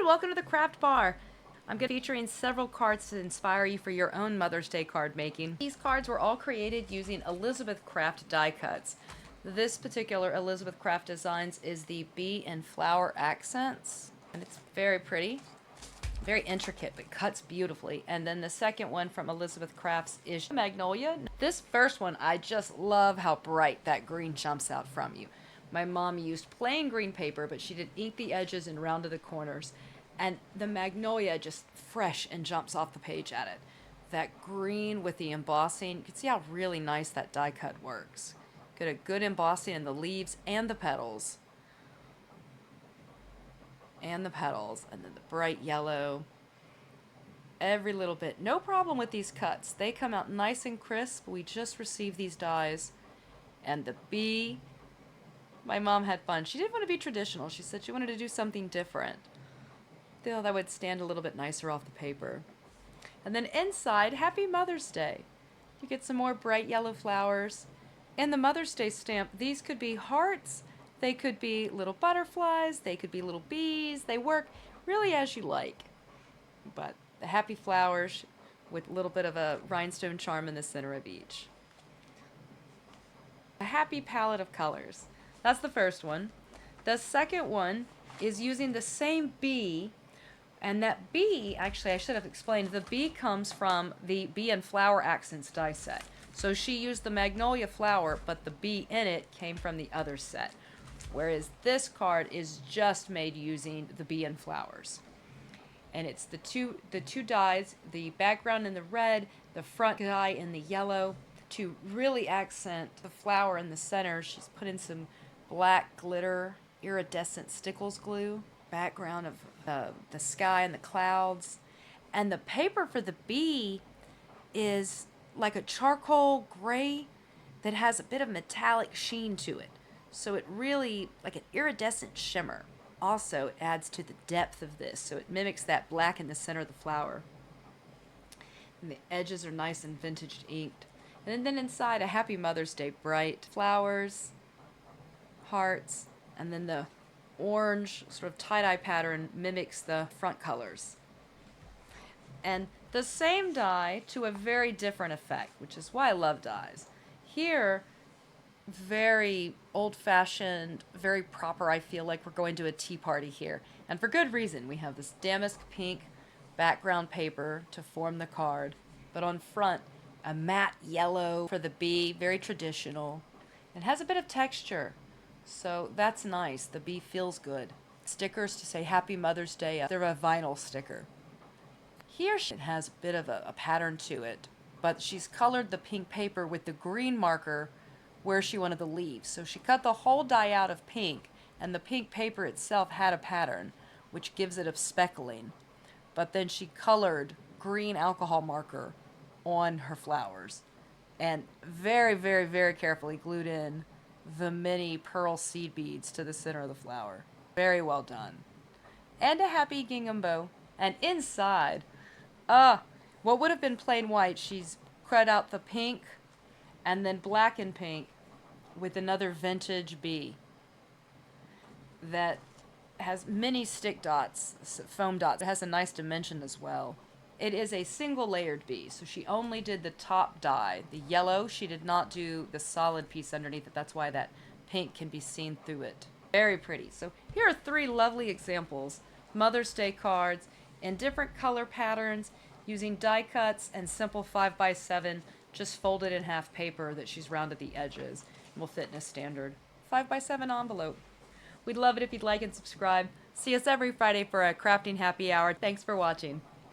welcome to the Craft Bar. I'm going to be featuring several cards to inspire you for your own Mother's Day card making. These cards were all created using Elizabeth Craft die cuts. This particular Elizabeth Craft Designs is the bee and flower accents, and it's very pretty, very intricate, but cuts beautifully. And then the second one from Elizabeth Crafts is Magnolia. This first one, I just love how bright that green jumps out from you. My mom used plain green paper, but she did ink the edges and rounded the corners. And the Magnolia just fresh and jumps off the page at it. That green with the embossing, you can see how really nice that die cut works. Get a good embossing in the leaves and the petals. And the petals, and then the bright yellow. Every little bit. No problem with these cuts. They come out nice and crisp. We just received these dies. And the bee, my mom had fun. She didn't want to be traditional. She said she wanted to do something different. Still, that would stand a little bit nicer off the paper. And then inside, Happy Mother's Day. You get some more bright yellow flowers. In the Mother's Day stamp, these could be hearts, they could be little butterflies, they could be little bees. They work really as you like. But the happy flowers with a little bit of a rhinestone charm in the center of each. A happy palette of colors. That's the first one. The second one is using the same bee. And that bee, actually, I should have explained, the bee comes from the bee and flower accents die set. So she used the Magnolia flower, but the bee in it came from the other set. Whereas this card is just made using the bee and flowers. And it's the two dies, the background in the red, the front die in the yellow. To really accent the flower in the center, she's put in some black glitter, iridescent stickles glue. Background of the sky and the clouds. And the paper for the bee is like a charcoal gray that has a bit of metallic sheen to it. So it really, like an iridescent shimmer. Also, it adds to the depth of this, so it mimics that black in the center of the flower. And the edges are nice and vintage inked. And then inside, a Happy Mother's Day bright flowers, hearts, and then the orange sort of tie-dye pattern mimics the front colors. And the same die to a very different effect, which is why I love dies. Here, very old-fashioned, very proper. I feel like we're going to a tea party here. And for good reason. We have this damask pink background paper to form the card. But on front, a matte yellow for the bee, very traditional. It has a bit of texture. So that's nice. The bee feels good. Stickers to say Happy Mother's Day. They're a vinyl sticker. Here it has a bit of a pattern to it, but she's colored the pink paper with the green marker where she wanted the leaves. So she cut the whole die out of pink, and the pink paper itself had a pattern, which gives it a speckling. But then she colored green alcohol marker on her flowers, and very, very, very carefully glued in the mini pearl seed beads to the center of the flower. Very well done. And a happy gingham bow. And inside, what would have been plain white, she's cut out the pink and then black and pink with another vintage bee that has many stick dots, foam dots. It has a nice dimension as well. It is a single layered bee, so she only did the top die, the yellow. She did not do the solid piece underneath it. That's why that pink can be seen through it. Very pretty. So here are 3 lovely examples. Mother's Day cards in different color patterns using die cuts and simple 5x7 just folded in half paper that she's rounded the edges and will fit in a standard 5x7 envelope. We'd love it if you'd like and subscribe. See us every Friday for a crafting happy hour. Thanks for watching.